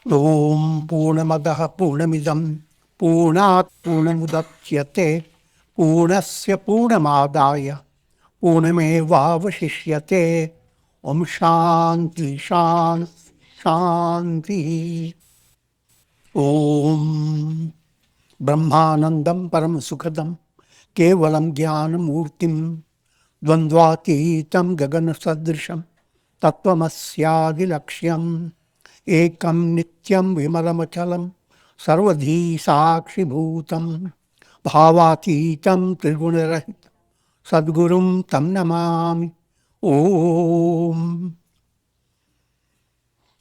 Om Purnamadaha Purnamidam Purnat Purnamudachyate Purnasya Purnamadaya Purnamevavashishyate. Om Shanti Shanti Shanti. Om Brahmanandam Param Sukhadam Kevalam Jnanamurtim Dvandvatitam Gagana Sadrisham Tattvamasyadi Lakshyam Ekam Nityam Vimalamachalam Sarvadhi Sakshi Bhutam Bhavatitam Triguణarahit Sadgurum Tam Namami. Om.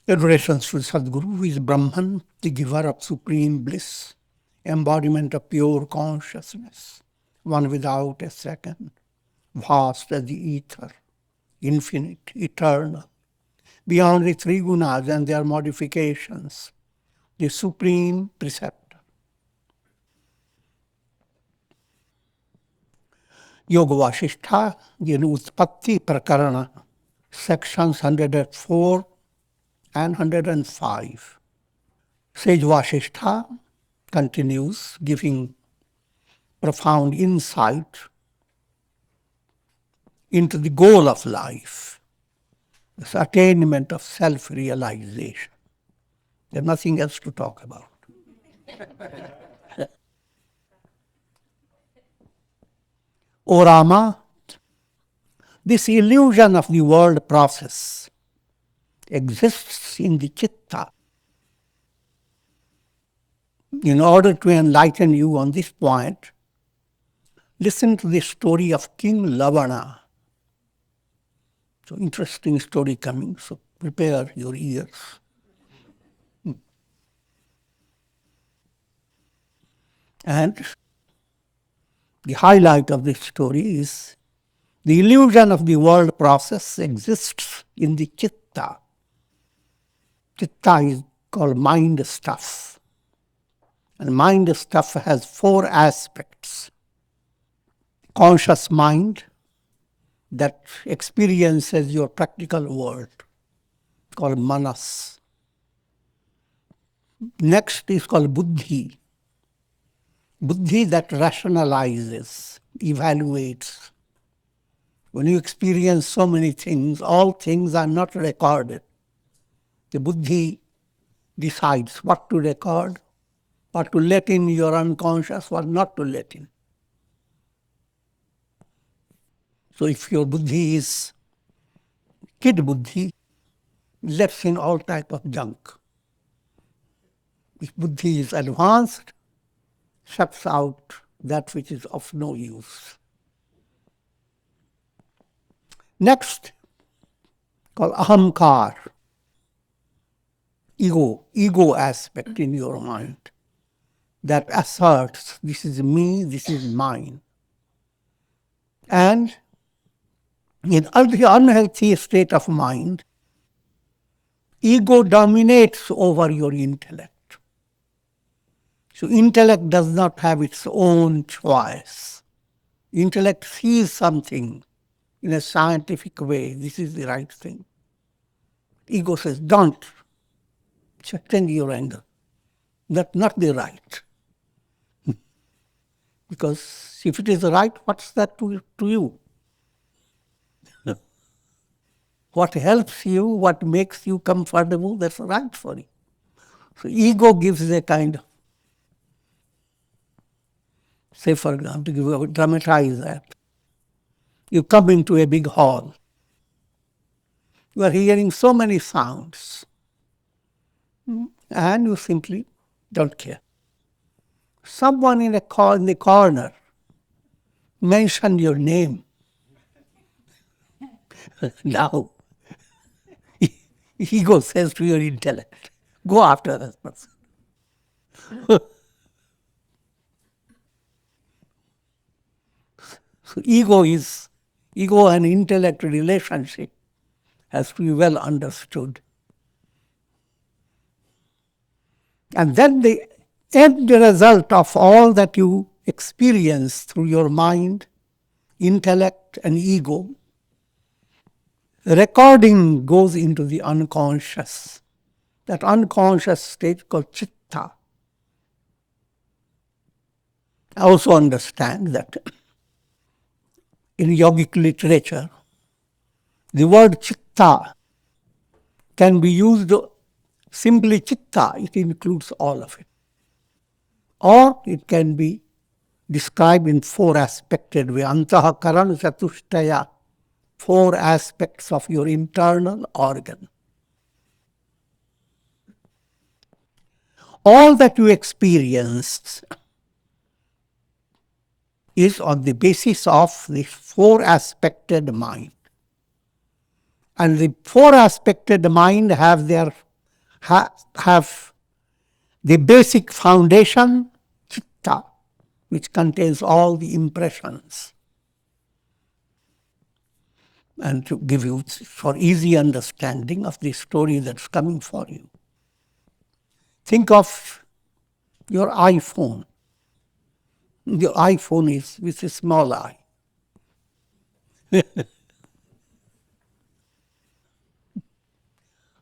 Adorations to Sadguru, who is Brahman, the giver of supreme bliss, embodiment of pure consciousness, one without a second, vast as the ether, infinite, eternal, beyond the three gunas and their modifications, the supreme preceptor. Yoga Vasistha, the Utpatti Prakarana, sections 104 and 105. Sage Vasistha continues, giving profound insight into the goal of life, this attainment of self-realization. There's nothing else to talk about. O Rama, this illusion of the world process exists in the Chitta. In order to enlighten you on this point, listen to the story of King Lavana. So interesting story coming, so prepare your ears. And the highlight of this story is the illusion of the world process exists in the Chitta. Chitta is called mind stuff. And mind stuff has four aspects. Conscious mind that experiences your practical world, called manas. Next is called Buddhi. Buddhi that rationalizes, evaluates. When you experience so many things, all things are not recorded. The Buddhi decides what to record, what to let in your unconscious, what not to let in. So if your Buddhi is kid Buddhi, lets in all type of junk. If Buddhi is advanced, shuts out that which is of no use. Next, called Ahamkara, ego aspect in your mind that asserts this is me, this is mine. And in the unhealthy state of mind, ego dominates over your intellect. So intellect does not have its own choice. Intellect sees something in a scientific way. This is the right thing. Ego says, don't. Change your anger. That's not the right. Because if it is right, what's that to you? What helps you, what makes you comfortable, that's right for you. So ego gives a kind of, say for example, dramatize that. You come into a big hall. You are hearing so many sounds. And you simply don't care. Someone in the corner mentioned your name. Now, ego says to your intellect, go after that person. So ego and intellect relationship has to be well understood. And then the end result of all that you experience through your mind, intellect, and ego, recording goes into the unconscious. that unconscious state called Chitta. I also understand that in yogic literature, the word Chitta can be used simply Chitta, it includes all of it. Or it can be described in four aspected way. Antaḥkaraṇa chatushtaya, four aspects of your internal organ. All that you experience is on the basis of the four-aspected mind. And the four-aspected mind have the basic foundation, Chitta, which contains all the impressions. And to give you, for easy understanding of the story that's coming for you, think of your iPhone. Your iPhone is with a small I.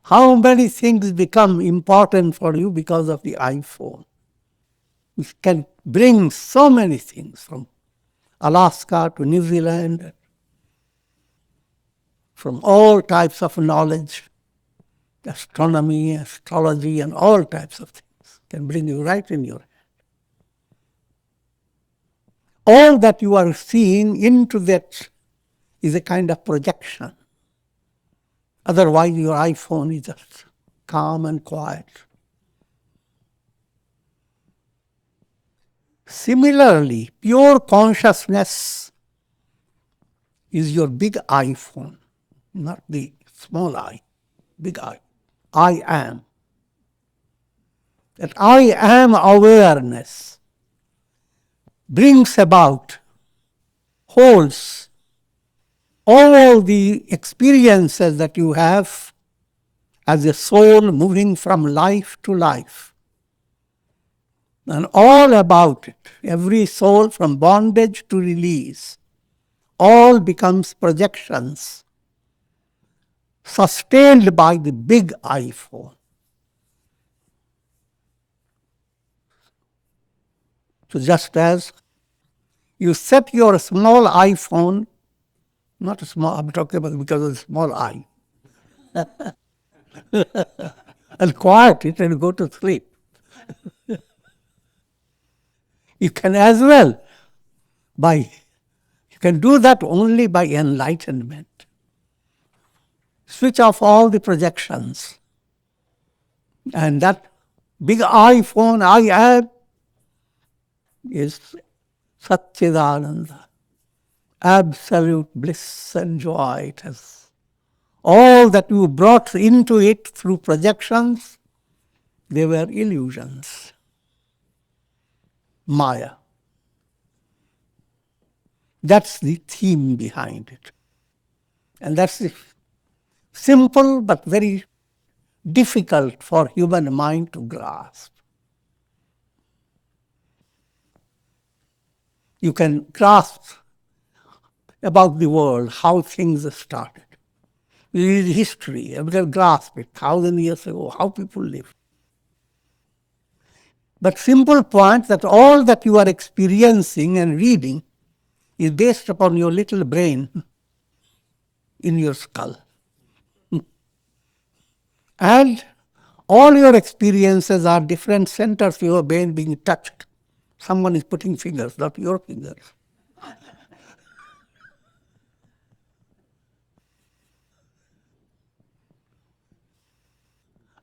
How many things become important for you because of the iPhone? It can bring so many things from Alaska to New Zealand, from all types of knowledge, astronomy, astrology, and all types of things. Can bring you right in your hand. All that you are seeing into that is a kind of projection. Otherwise, your iPhone is just calm and quiet. Similarly, pure consciousness is your big iPhone, not the small I, big I. I am. That I am awareness brings about, holds all the experiences that you have as a soul moving from life to life. And all about it, every soul from bondage to release, all becomes projections sustained by the big iPhone. So just as you set your small iPhone, not a small, I'm talking about because of the small I, and quiet it and go to sleep. You can as well, you can do that only by enlightenment. Switch off all the projections. And that big iPhone I am is Satchidananda, absolute bliss and joy. It has all that you brought into it through projections, they were illusions. Maya. That's the theme behind it. And that's the simple but very difficult for human mind to grasp. You can grasp about the world, how things started. You read history, you can grasp it, 1,000 years ago, how people lived. But simple point that all that you are experiencing and reading is based upon your little brain in your skull. And all your experiences are different centers of your brain being touched. Someone is putting fingers, not your fingers.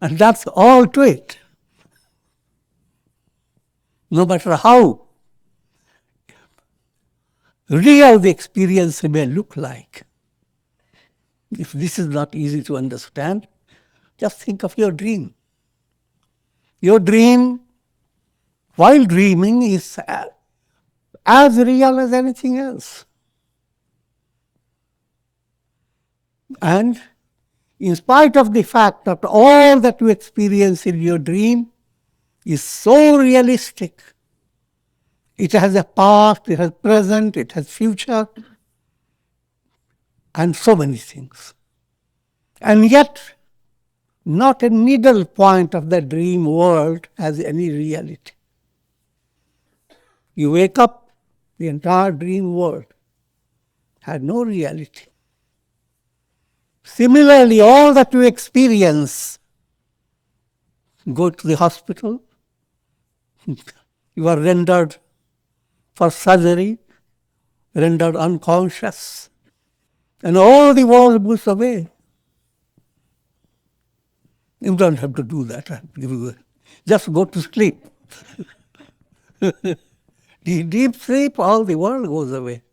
And that's all to it. No matter how real the experience may look like. If this is not easy to understand, just think of your dream. Your dream, while dreaming, is as real as anything else. And in spite of the fact that all that you experience in your dream is so realistic, it has a past, it has present, it has future, and so many things. And yet, Not a needle point of the dream world has any reality. You wake up, the entire dream world had no reality. Similarly, all that you experience, go to the hospital, you are rendered for surgery, rendered unconscious, and all the world moves away. You don't have to do that. Just go to sleep. The deep sleep, all the world goes away.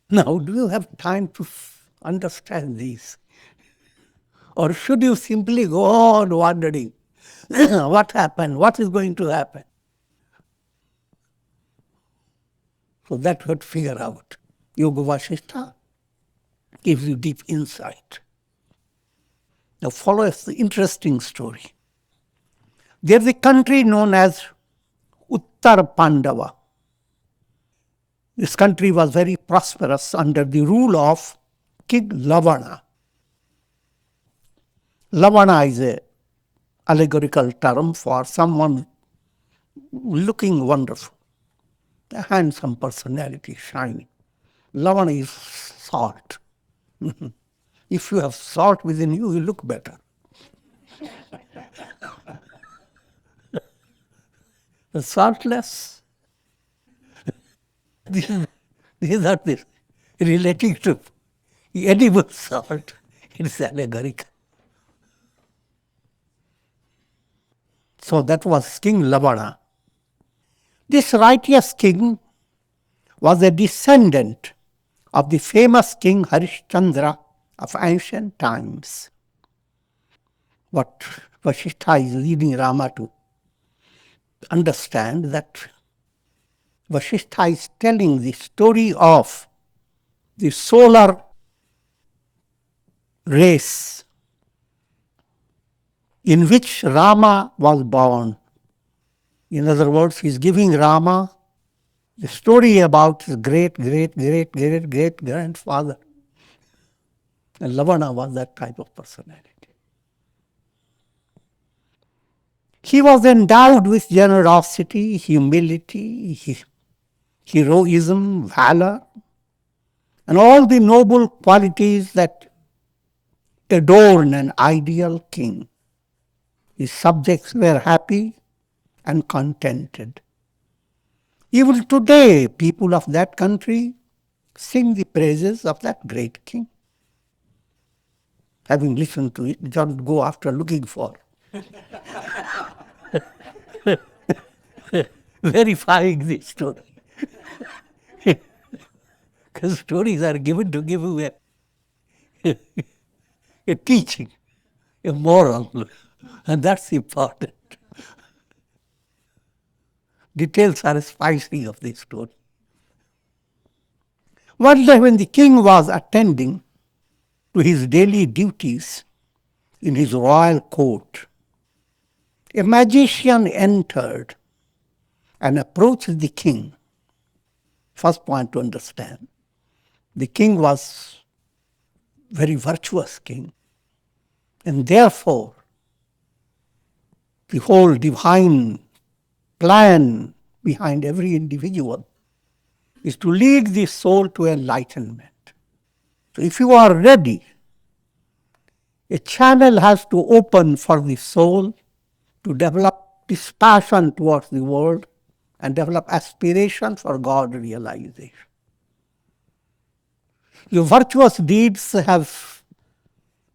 Now, do you have time to understand these? Or should you simply go on wondering, what happened? What is going to happen? So that you have to figure out. Yoga Vasistha gives you deep insight. Now follow the interesting story. There is a country known as Uttar Pandava. This country was very prosperous under the rule of King Lavana. Lavana is an allegorical term for someone looking wonderful, a handsome personality, shining. Lavana is salt. If you have salt within you, you look better. The saltless, these are the relating to edible salt. It's allegorical. So that was King Lavana. This righteous king was a descendant of the famous King Harishchandra of ancient times. What Vasistha is leading Rama to understand, that Vasistha is telling the story of the solar race in which Rama was born. In other words, he is giving Rama the story about his great grandfather. And Lavana was that type of personality. He was endowed with generosity, humility, heroism, valor, and all the noble qualities that adorn an ideal king. His subjects were happy and contented. Even today, people of that country sing the praises of that great king. Having listened to it, don't go after looking for verifying the story. Because stories are given to give you a teaching, a moral, and that's important. Details are spicy of this story. One day when the king was attending to his daily duties in his royal court, a magician entered and approached the king. First point to understand, the king was very virtuous king, and therefore the whole divine plan behind every individual is to lead the soul to enlightenment. So if you are ready, a channel has to open for the soul to develop this passion towards the world and develop aspiration for God realization. Your virtuous deeds have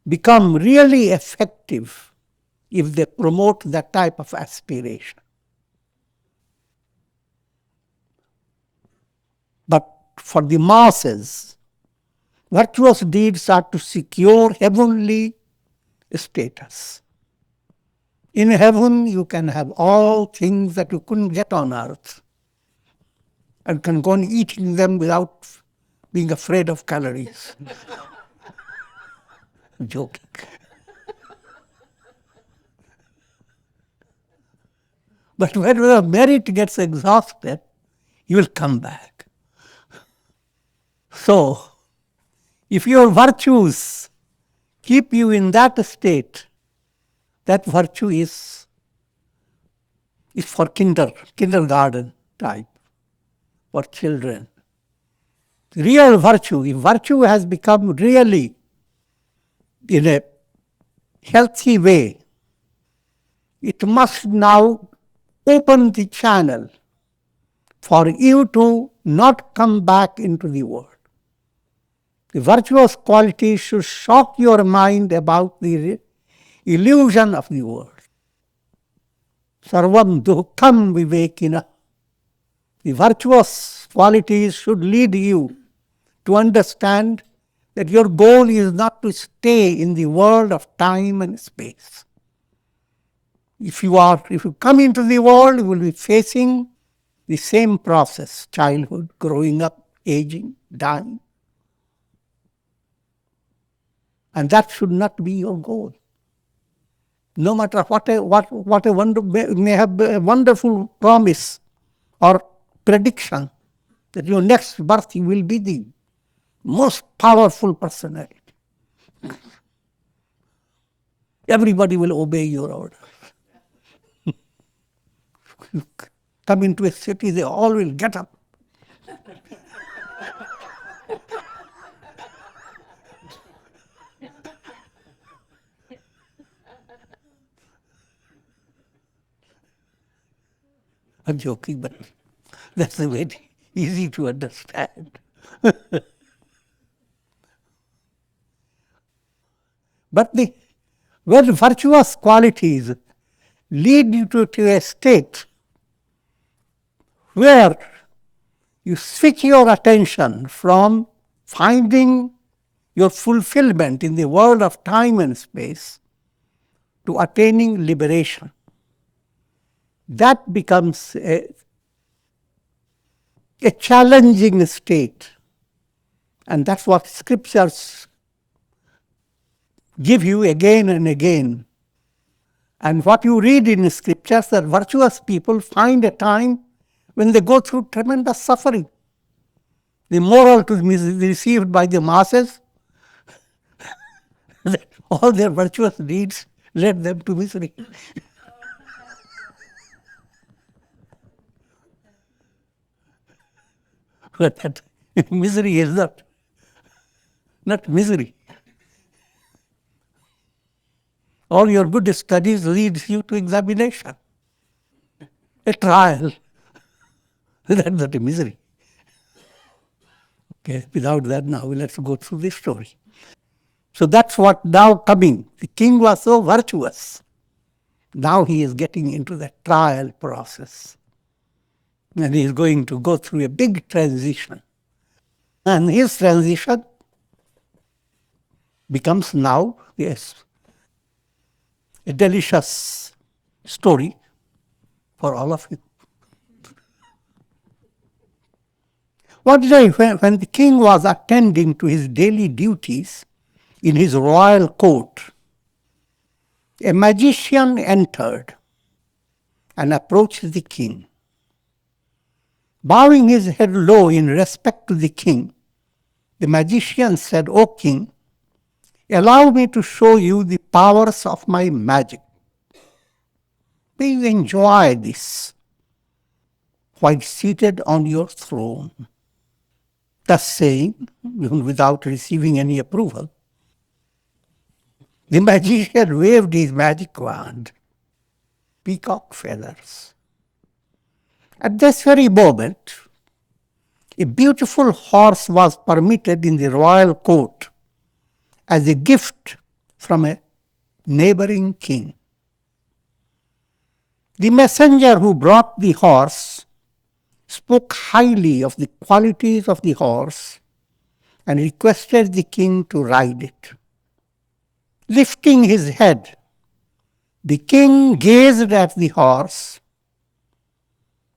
become really effective if they promote that type of aspiration. But for the masses, virtuous deeds are to secure heavenly status. In heaven, you can have all things that you couldn't get on earth, and can go on eating them without being afraid of calories. Joking. But when the merit gets exhausted, you will come back. So, If your virtues keep you in that state, that virtue is for kindergarten type, for children. Real virtue, if virtue has become really in a healthy way, it must now open the channel for you to not come back into the world. The virtuous qualities should shock your mind about the illusion of the world. Sarvam dukkam vivekina. The virtuous qualities should lead you to understand that your goal is not to stay in the world of time and space. If you come into the world, you will be facing the same process: childhood, growing up, aging, dying. And that should not be your goal. No matter what a may have a wonderful promise or prediction that your next birth you will be the most powerful personality. Everybody will obey your order. You come into a city, they all will get up. I'm joking, but that's very easy to understand. But when virtuous qualities lead you to a state where you switch your attention from finding your fulfillment in the world of time and space to attaining liberation, that becomes a challenging state. And that's what scriptures give you again and again. And what you read in the scriptures, that virtuous people find a time when they go through tremendous suffering. The moral to be received by the masses, that all their virtuous deeds led them to misery. But that misery is not misery. All your good studies leads you to examination, a trial. That's not a misery. Okay, without that now let's go through this story. So that's what now coming. The king was so virtuous. Now he is getting into the trial process. And he is going to go through a big transition. And his transition becomes now, yes, a delicious story for all of you. One day, when the king was attending to his daily duties in his royal court, a magician entered and approached the king. Bowing his head low in respect to the king, the magician said, "O king, allow me to show you the powers of my magic. Please enjoy this while seated on your throne." Thus saying, without receiving any approval, the magician waved his magic wand, peacock feathers. At this very moment, a beautiful horse was permitted in the royal court as a gift from a neighboring king. The messenger who brought the horse spoke highly of the qualities of the horse and requested the king to ride it. Lifting his head, the king gazed at the horse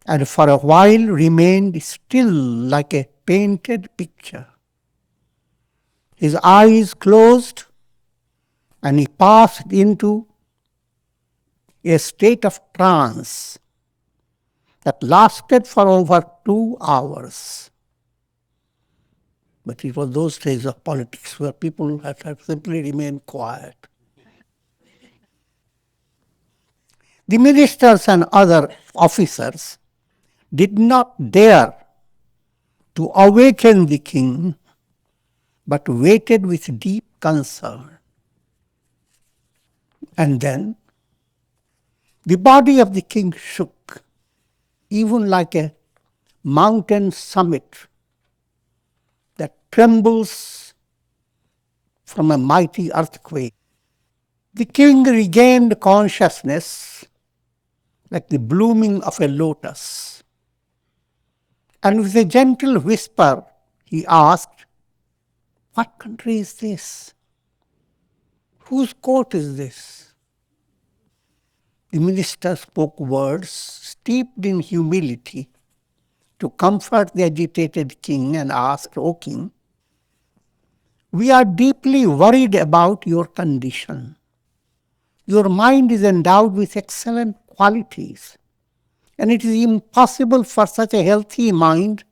and for a while remained still like a painted picture. His eyes closed and he passed into a state of trance that lasted for over 2 hours. But it was those days of politics where people had to simply remain quiet. The ministers and other officers did not dare to awaken the king, but waited with deep concern. And then the body of the king shook, even like a mountain summit that trembles from a mighty earthquake. The king regained consciousness like the blooming of a lotus. And with a gentle whisper, he asked, "What country is this? Whose court is this?" The minister spoke words steeped in humility to comfort the agitated king and asked, "O king, we are deeply worried about your condition. Your mind is endowed with excellent qualities, and it is impossible for such a healthy mind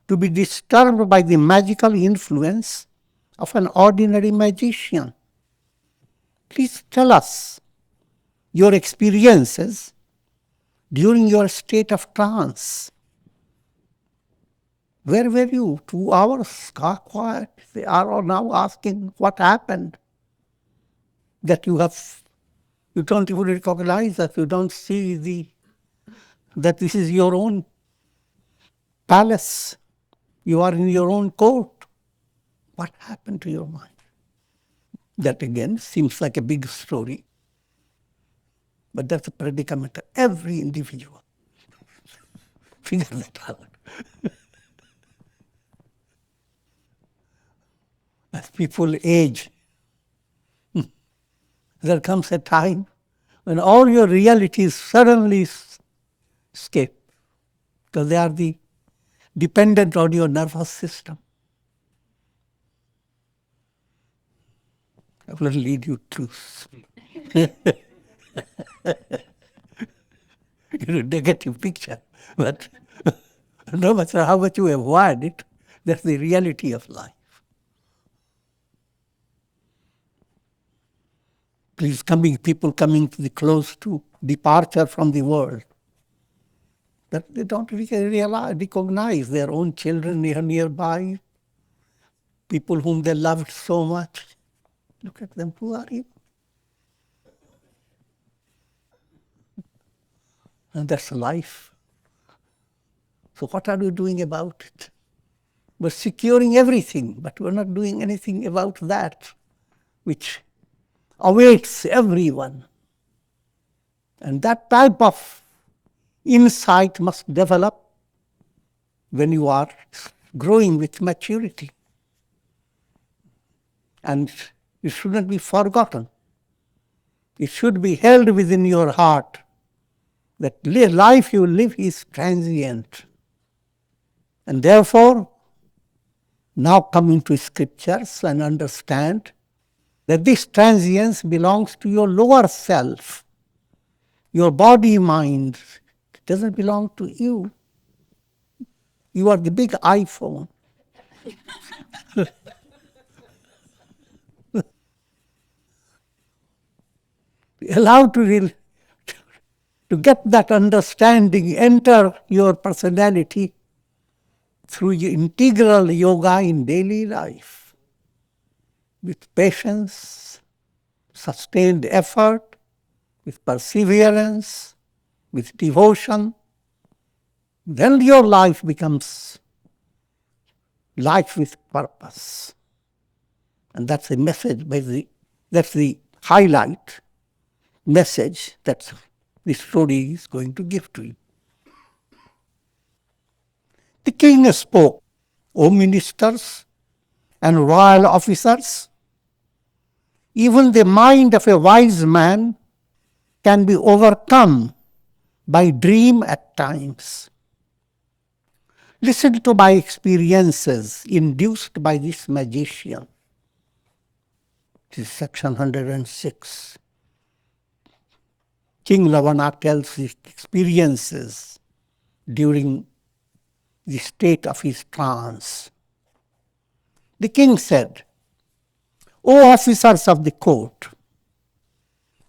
to be disturbed by the magical influence of an ordinary magician. Please tell us your experiences during your state of trance. Where were you? 2 hours, quiet. They are now asking what happened. That you don't even recognize that, you don't see that this is your own palace. You are in your own court. What happened to your mind?" That again seems like a big story, but that's a predicament of every individual. Figure that out. As people age, there comes a time when all your realities suddenly escape, because they are dependent on your nervous system. I will lead you through. Negative picture, but no matter how much you avoid it, that's the reality of life. People coming to the close to departure from the world, that they don't recognize their own children nearby, people whom they loved so much. Look at them, who are you? And that's life. So what are we doing about it? We're securing everything, but we're not doing anything about that, which awaits everyone. And that type of insight must develop when you are growing with maturity. And it shouldn't be forgotten. It should be held within your heart that life you live is transient. And therefore, now come into scriptures and understand that this transience belongs to your lower self, your body, mind. It doesn't belong to you. You are the big iPhone. Allow to get that understanding, enter your personality through integral yoga in daily life. With patience, sustained effort, with perseverance, with devotion, then your life becomes life with purpose. And that's the message, that's the highlight message that this story is going to give to you. The king spoke, "O ministers and royal officers, even the mind of a wise man can be overcome by dream at times. Listen to my experiences induced by this magician." This is section 106. King Lavana tells his experiences during the state of his trance. The king said, "O officers of the court,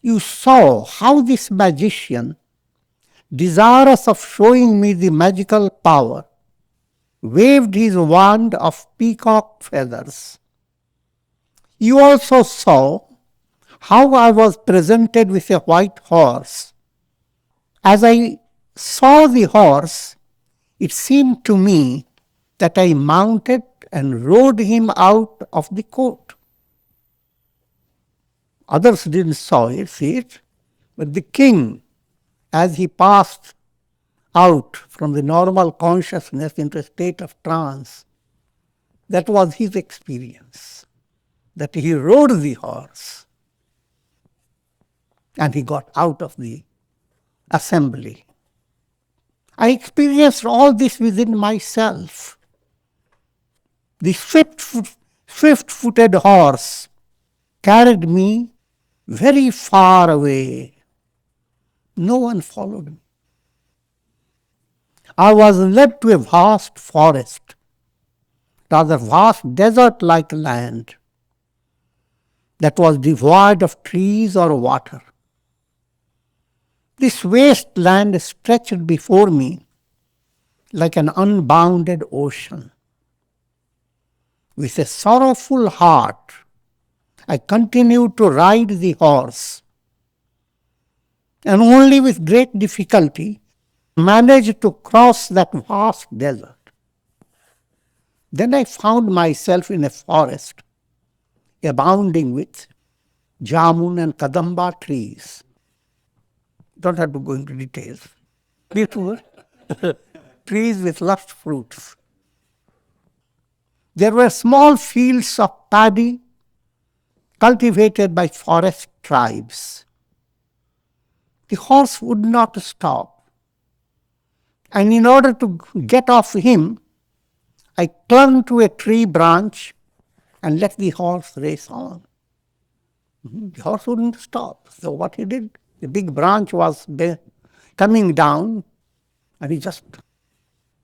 you saw how this magician, desirous of showing me the magical power, waved his wand of peacock feathers. You also saw how I was presented with a white horse. As I saw the horse, it seemed to me that I mounted and rode him out of the court." Others didn't see it, but the king, as he passed out from the normal consciousness into a state of trance, that was his experience, that he rode the horse and he got out of the assembly. I experienced all this within myself. The swift-footed horse carried me very far away. No one followed me. I was led to a vast forest, rather vast desert-like land that was devoid of trees or water. This waste land stretched before me like an unbounded ocean. With a sorrowful heart, I continued to ride the horse, and only with great difficulty managed to cross that vast desert. Then I found myself in a forest abounding with jamun and kadamba trees. Don't have to go into details. Beautiful trees with lush fruits. There were small fields of paddy cultivated by forest tribes. The horse would not stop, and in order to get off him, I clung to a tree branch and let the horse race on. The horse wouldn't stop. So what he did, the big branch was coming down, and he just,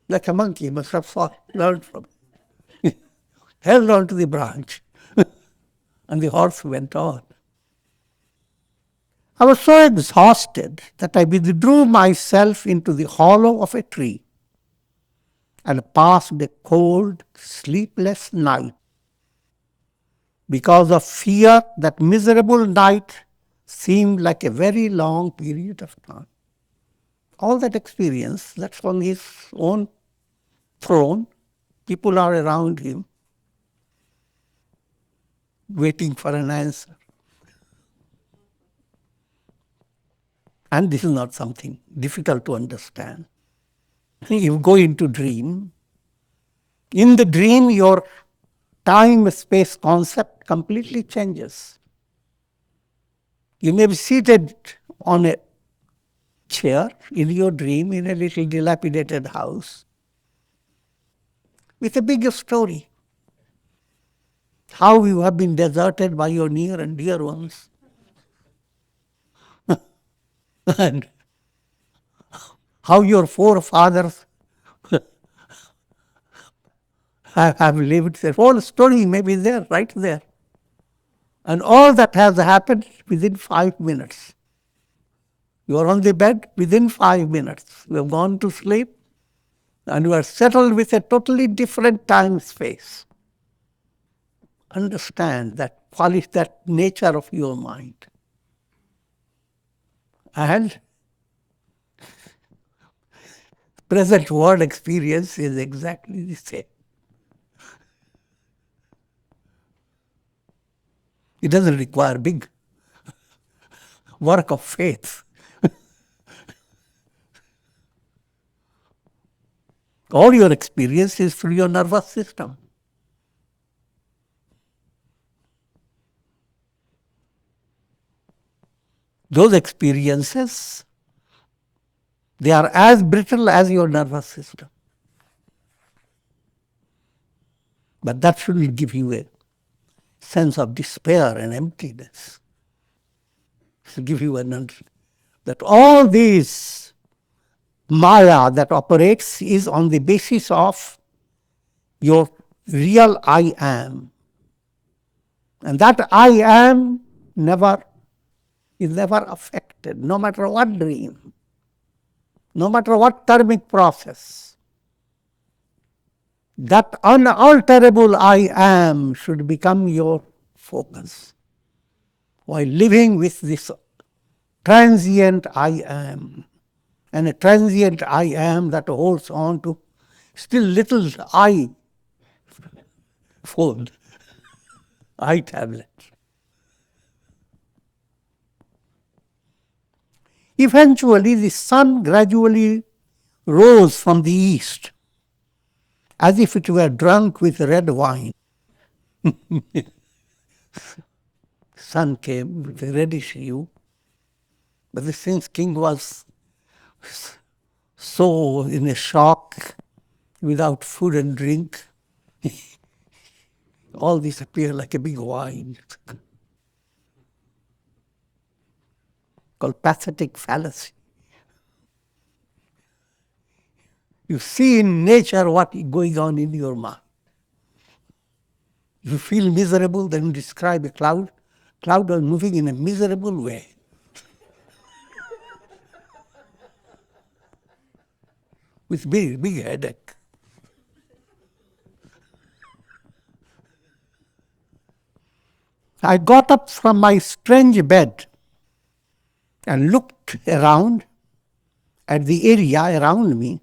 like a monkey, must have learned from it, held on to the branch, and the horse went on. I was so exhausted that I withdrew myself into the hollow of a tree and passed a cold, sleepless night. Because of fear, that miserable night seemed like a very long period of time. All that experience, that's on his own throne. People are around him, waiting for an answer. And this is not something difficult to understand. You go into dream. In the dream, your time-space concept completely changes. You may be seated on a chair in your dream in a little dilapidated house with a bigger story. How you have been deserted by your near and dear ones. And how your forefathers have lived. The whole story may be there, right there. And all that has happened within 5 minutes. You are on the bed within 5 minutes. You have gone to sleep and you are settled with a totally different time space. Understand that quality, that nature of your mind. And present world experience is exactly the same. It doesn't require big work of faith. All your experience is through your nervous system. Those experiences, they are as brittle as your nervous system. But that shouldn't give you a sense of despair and emptiness. It should give you that all these Maya that operates is on the basis of your real I am. And that I am is never affected, no matter what dream, no matter what karmic process. That unalterable I am should become your focus, while living with this transient I am. And a transient I am that holds on to still little I phone, I tablet. Eventually, the sun gradually rose from the east, as if it were drunk with red wine. Sun came with a reddish hue, but since king was so in a shock, without food and drink, all this appeared like a big wine, called pathetic fallacy. You see in nature what is going on in your mind. You feel miserable, then you describe a cloud. Cloud was moving in a miserable way. With big headache. I got up from my strange bed and looked around at the area around me.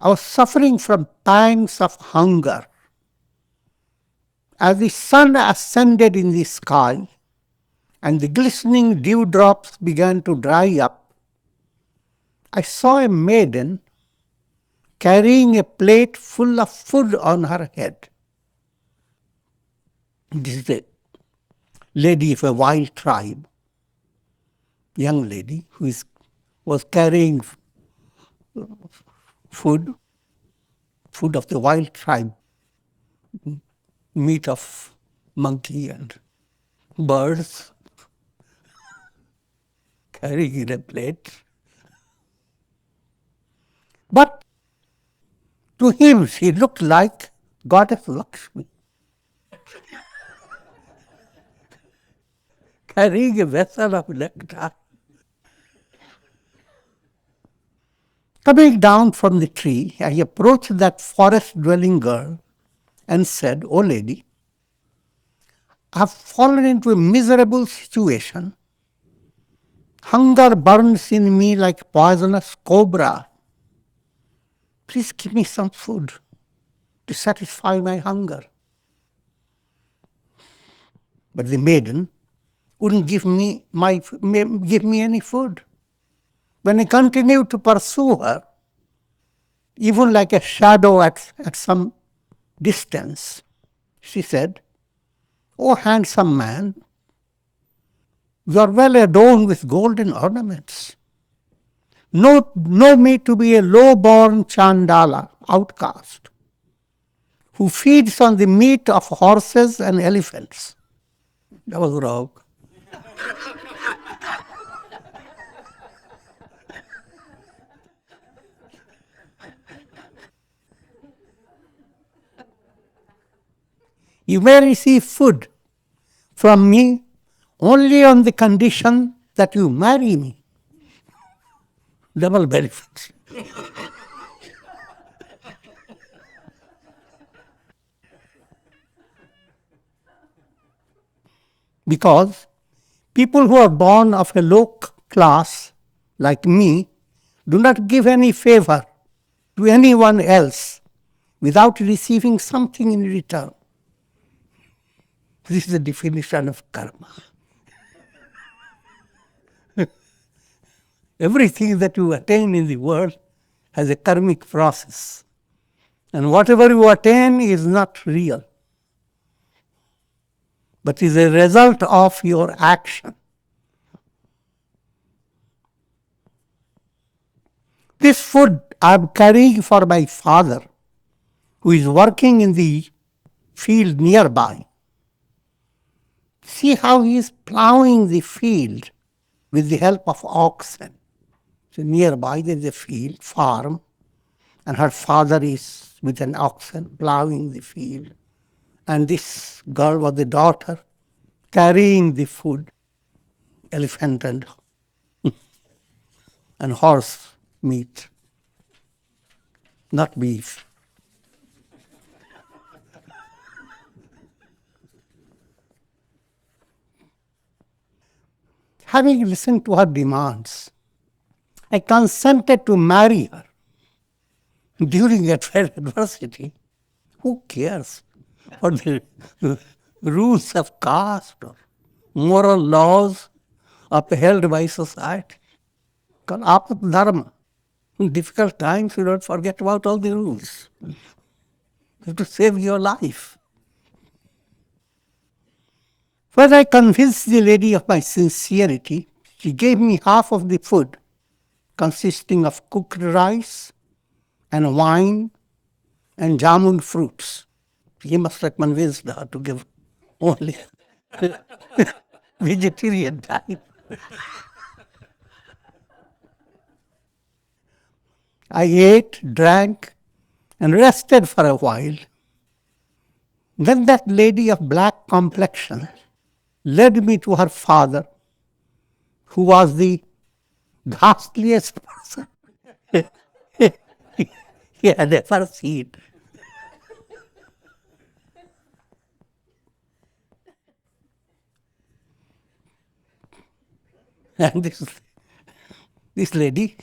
I was suffering from pangs of hunger. As the sun ascended in the sky and the glistening dewdrops began to dry up, I saw a maiden carrying a plate full of food on her head. This is a lady of a wild tribe, young lady who was carrying food of the wild tribe, meat of monkey and birds, carrying in a plate. But to him she looked like Goddess Lakshmi, carrying a vessel of nectar. Coming down from the tree, I approached that forest-dwelling girl and said, "O lady, I have fallen into a miserable situation. Hunger burns in me like poisonous cobra. Please give me some food to satisfy my hunger." But the maiden wouldn't give me any food. When I continued to pursue her, even like a shadow at some distance, she said, "O handsome man, you are well adorned with golden ornaments. Know me to be a low-born Chandala, outcast, who feeds on the meat of horses and elephants." That was wrong. You may receive food from me only on the condition that you marry me. Double benefits. Because people who are born of a low class, like me, do not give any favor to anyone else without receiving something in return. This is the definition of karma. Everything that you attain in the world has a karmic process. And whatever you attain is not real, but is a result of your action. This food I am carrying for my father, who is working in the field nearby. See how he is plowing the field with the help of oxen. So nearby there is a field, farm, and her father is with an oxen plowing the field. And this girl was the daughter carrying the food, elephant and horse meat, not beef. Having listened to her demands, I consented to marry her during adversity. Who cares for the rules of caste or moral laws upheld by society? Called apat dharma. In difficult times, you don't forget about all the rules. You have to save your life. When I convinced the lady of my sincerity, she gave me half of the food, consisting of cooked rice and wine and jamun fruits. He must have convinced her to give only vegetarian diet. I ate, drank, and rested for a while. Then that lady of black complexion led me to her father, who was the ghastliest person he had ever seen. And this lady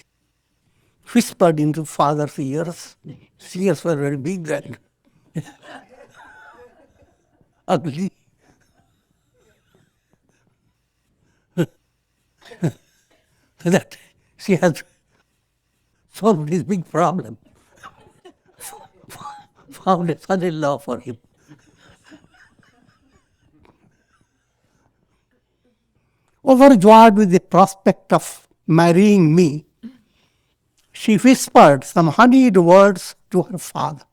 whispered into father's ears. His ears were very big and ugly. That she has solved his big problem. Found a son-in-law for him. Overjoyed with the prospect of marrying me, she whispered some honeyed words to her father,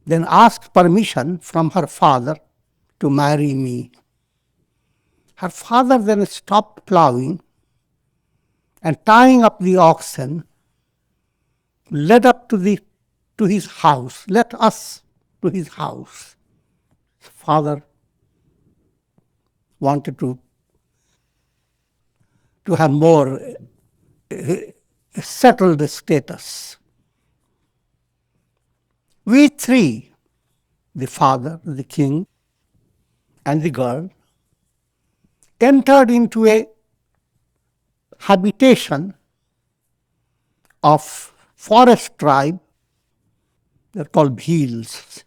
then asked permission from her father to marry me. Her father then stopped plowing and, tying up the oxen, led us to his house. Father wanted to have more settled status. We three, the father, the king, and the girl, entered into a habitation of forest tribe. They're called bheels,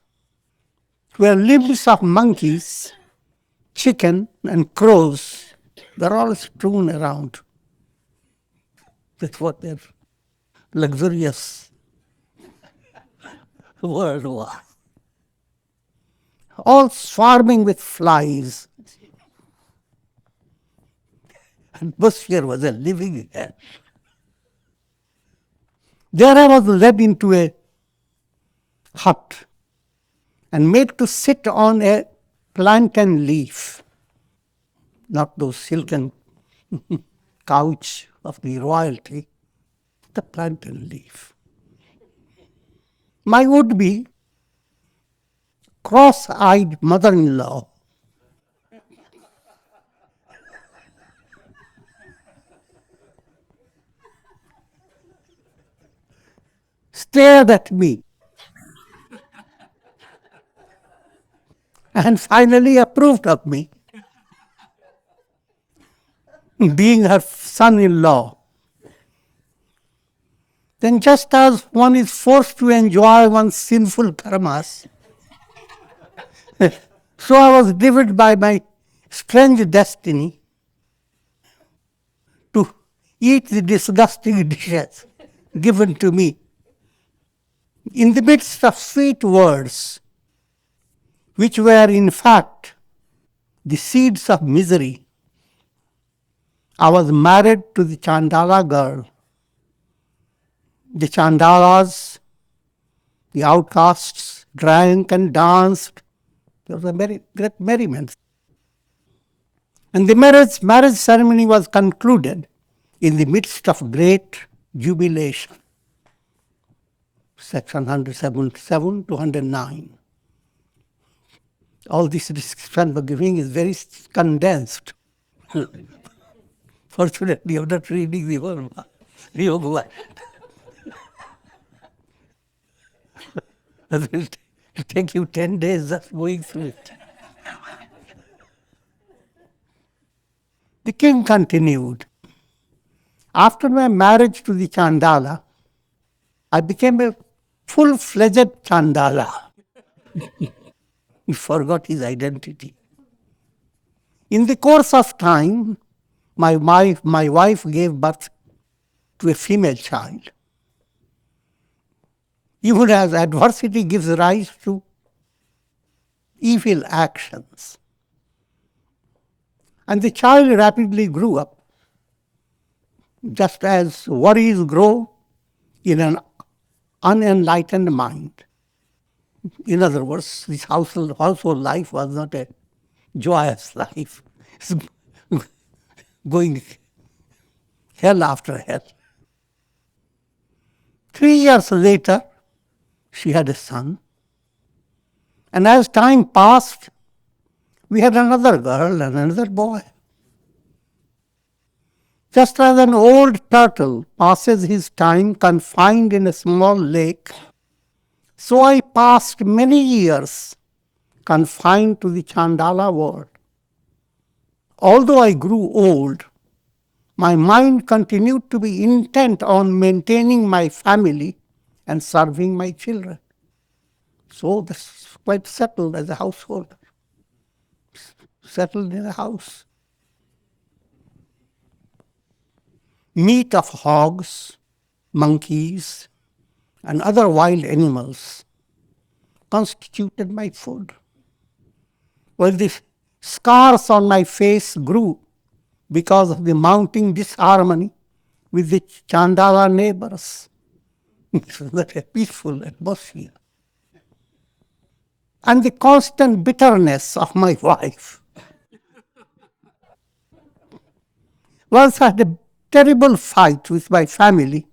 where limbs of monkeys, chicken, and crows were all strewn around. That's what their luxurious world was. All swarming with flies. Atmosphere was a living hell. There I was led into a hut and made to sit on a plantain leaf, not those silken couch of the royalty, the plantain leaf. My would-be cross-eyed mother-in-law stared at me and finally approved of me, being her son-in-law. Then, just as one is forced to enjoy one's sinful karmas, so I was driven by my strange destiny to eat the disgusting dishes given to me. In the midst of sweet words, which were in fact the seeds of misery, I was married to the Chandala girl. The Chandalas, the outcasts, drank and danced. There was a great merriment. And the marriage ceremony was concluded in the midst of great jubilation. section 177 to 109. All this description of giving is very condensed. Fortunately, I'm not reading the whole Yoga Vasistha. It will take you 10 days just going through it. The king continued, after my marriage to the Chandala, I became a full-fledged Chandala. He forgot his identity. In the course of time, my wife gave birth to a female child. Even as adversity gives rise to evil actions. And the child rapidly grew up, just as worries grow in an unenlightened mind. In other words, this household life was not a joyous life. It's going hell after hell. 3 years later, she had a son. And as time passed, we had another girl and another boy. Just as an old turtle passes his time confined in a small lake, so I passed many years confined to the Chandala world. Although I grew old, my mind continued to be intent on maintaining my family and serving my children. So that's quite settled as a householder. Settled in a house. Meat of hogs, monkeys, and other wild animals constituted my food. While the scars on my face grew because of the mounting disharmony with the Chandala neighbors. It was not a peaceful atmosphere. And the constant bitterness of my wife. Once I had a terrible fight with my family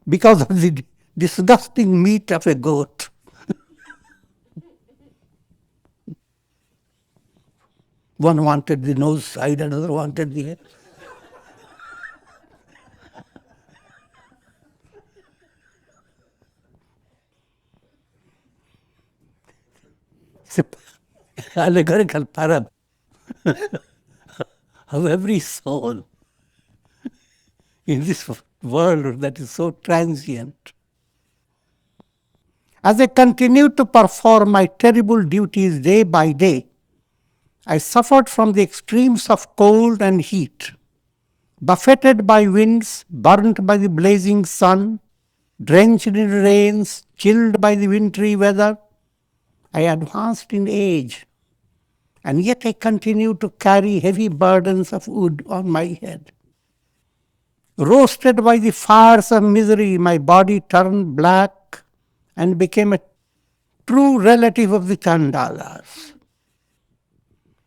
because of the disgusting meat of a goat. One wanted the nose side, another wanted the head. It's an allegorical parable of every soul in this world that is so transient. As I continued to perform my terrible duties day by day, I suffered from the extremes of cold and heat, buffeted by winds, burnt by the blazing sun, drenched in rains, chilled by the wintry weather. I advanced in age, and yet I continued to carry heavy burdens of wood on my head. Roasted by the fires of misery, my body turned black and became a true relative of the Chandalas.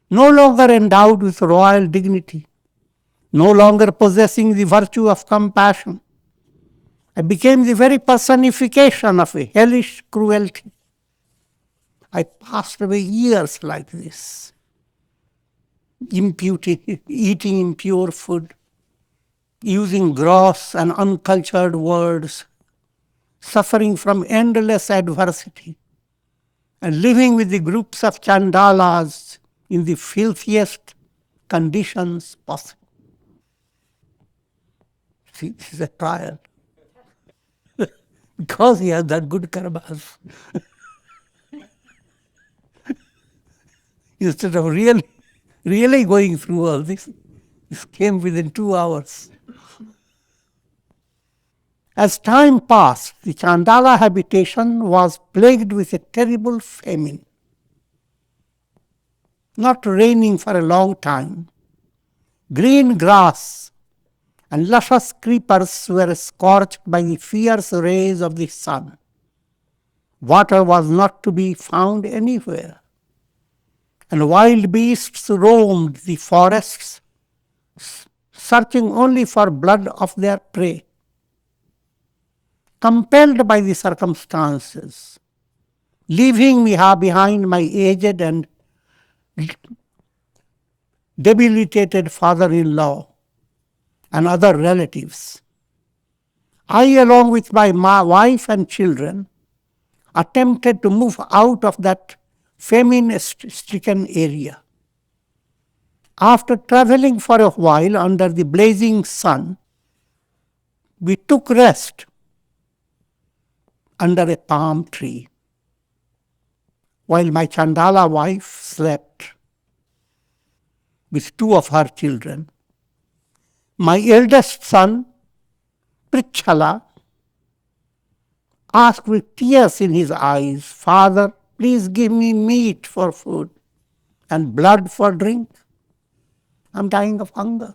No longer endowed with royal dignity, no longer possessing the virtue of compassion, I became the very personification of a hellish cruelty. I passed away years like this, eating impure food, using gross and uncultured words, suffering from endless adversity, and living with the groups of Chandalas in the filthiest conditions possible. See, this is a trial. Because he has done good karmas. Instead of really going through all this came within 2 hours. As time passed, the Chandala habitation was plagued with a terrible famine. Not raining for a long time, green grass and luscious creepers were scorched by the fierce rays of the sun. Water was not to be found anywhere, and wild beasts roamed the forests, searching only for blood of their prey. compelled by the circumstances, leaving me behind my aged and debilitated father-in-law and other relatives. I, along with my wife and children, attempted to move out of that famine-stricken area. After traveling for a while under the blazing sun, we took rest under a palm tree, while my Chandala wife slept with two of her children. My eldest son, Prichala, asked with tears in his eyes, "Father, please give me meat for food and blood for drink. I'm dying of hunger."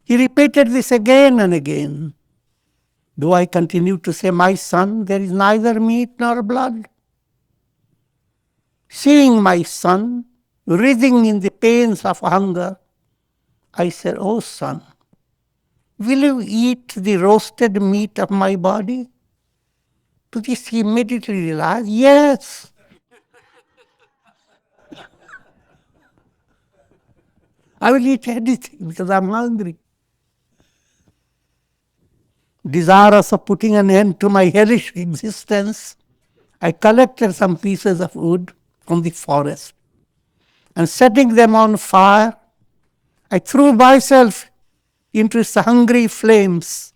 He repeated this again and again. Do I continue to say, "My son, there is neither meat nor blood"? Seeing my son writhing in the pains of hunger, I said, "Oh son, will you eat the roasted meat of my body?" To this he immediately realized, yes. I will eat anything because I'm hungry. Desirous of putting an end to my hellish existence, I collected some pieces of wood from the forest and setting them on fire, I threw myself into its hungry flames.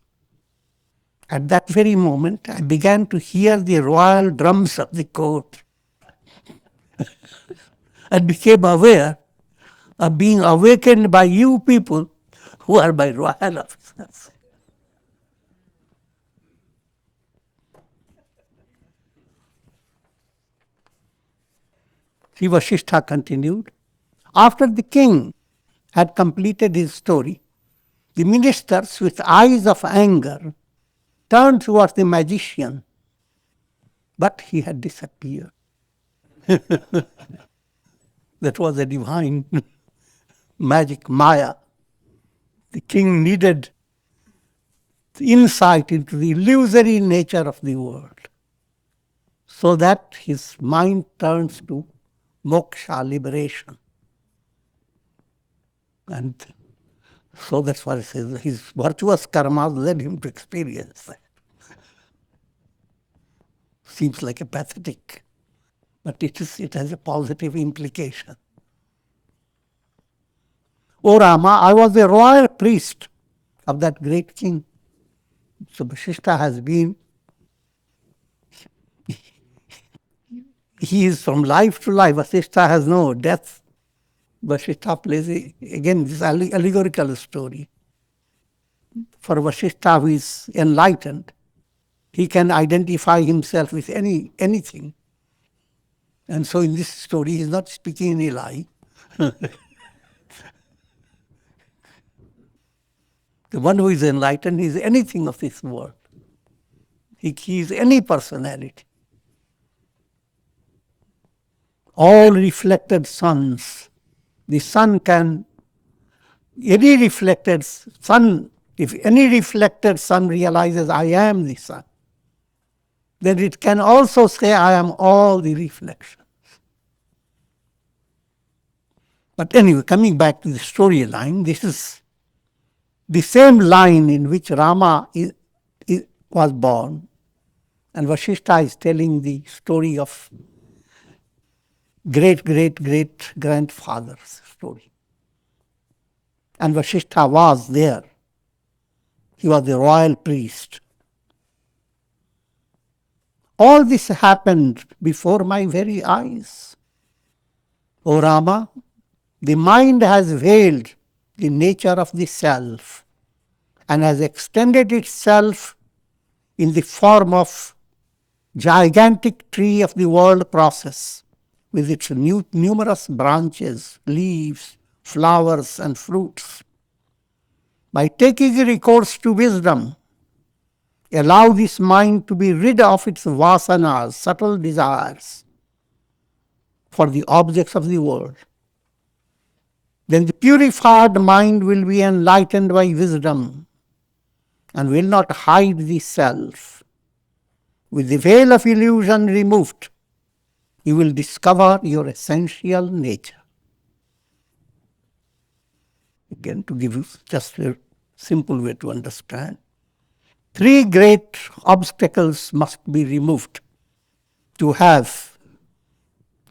At that very moment, I began to hear the royal drums of the court and became aware of being awakened by you people who are my royal officers. Sri Vasistha continued. After the king had completed his story, the ministers, with eyes of anger, turned towards the magician, but he had disappeared. That was a divine magic Maya. The king needed the insight into the illusory nature of the world so that his mind turns to moksha, liberation. And so that's what it says. His virtuous karmas led him to experience that. Seems like a pathetic, but it has a positive implication. O Rama, I was a royal priest of that great king. So Vasistha has been, he is from life to life. Vasistha has no death. Vasistha plays, again, this allegorical story. For Vasistha, who is enlightened, he can identify himself with anything. And so in this story, he is not speaking any lie. The one who is enlightened is anything of this world. He is any personality. All reflected suns. The sun can, any reflected sun, if any reflected sun realizes I am the sun, then it can also say I am all the reflections. But anyway, coming back to the storyline, this is the same line in which Rama was born, and Vasistha is telling the story of great-great-great-grandfather's story. And Vasistha was there. He was the royal priest. All this happened before my very eyes. O Rama, the mind has veiled the nature of the self and has extended itself in the form of gigantic tree of the world process with its numerous branches, leaves, flowers and fruits. By taking recourse to wisdom, allow this mind to be rid of its vasanas, subtle desires, for the objects of the world. Then the purified mind will be enlightened by wisdom and will not hide the self. With the veil of illusion removed, you will discover your essential nature. Again, to give you just a simple way to understand, 3 great obstacles must be removed to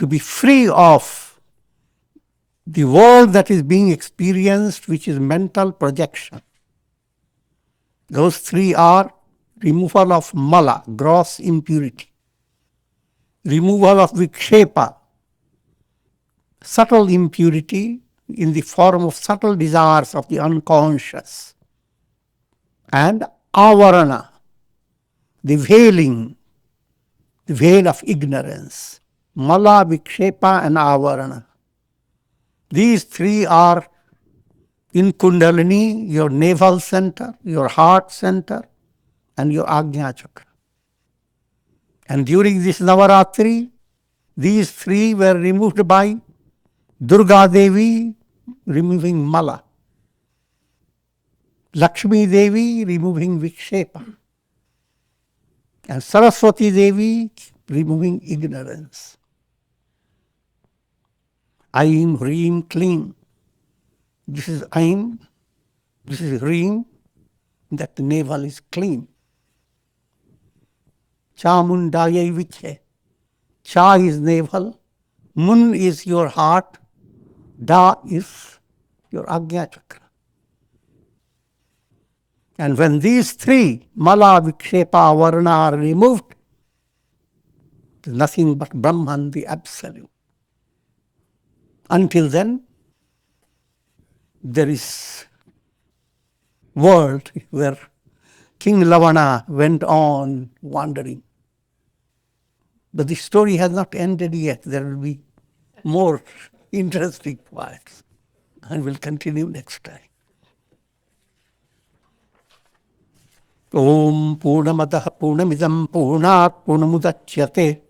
be free of the world that is being experienced, which is mental projection. Those 3 are removal of mala, gross impurity, removal of vikshepa, subtle impurity in the form of subtle desires of the unconscious, and avarana, the veiling, the veil of ignorance. Mala, vikshepa and avarana. These 3 are in Kundalini, your navel center, your heart center, and your Ajna chakra. And during this Navaratri, these 3 were removed by Durga Devi removing mala, Lakshmi Devi removing vikshepa, and Saraswati Devi removing ignorance. Aim, Hreem, Kleem. This is Aim, this is Hreem, that the navel is clean. Chamundayai Viche. Cha is navel, Mun is your heart, Da is your Ajna chakra. And when these 3, Mala, Vikshepa, Varna, are removed, it is nothing but Brahman, the Absolute. Until then, there is world where King Lavana went on wandering. But the story has not ended yet. There will be more interesting parts. And we'll continue next time. Om Purnamadaha Purnamidam Purnat Purnamudachyate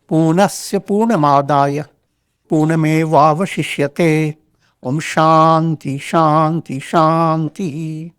Purnasya Purnamadaya Purnamevavashishyate. Om Shanti Shanti Shanti.